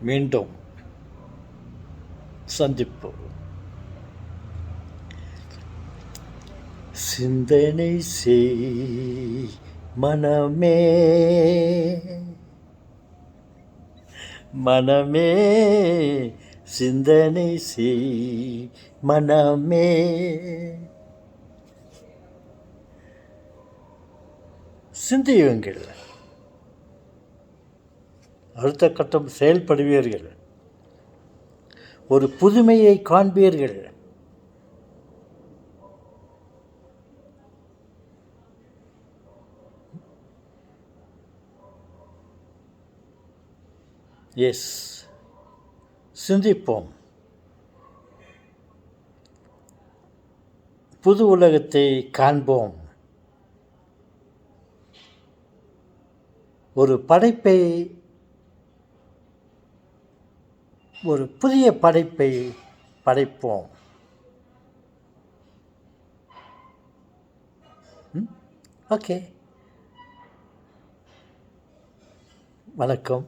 மீண்டும் சந்திப்போம். சிந்தனை செய் மனமே, மனமே சிந்தனை செய் மனமே. சிந்தியுங்கள், அடுத்த கட்டம் செயல்படுவீர்கள், ஒரு புதுமையை காண்பீர்கள். எஸ், சிந்திப்போம். புது உலகத்தை காண்போம். ஒரு படைப்பை, ஒரு புதிய படைப்பை படைப்போம். ஓகே, வணக்கம்.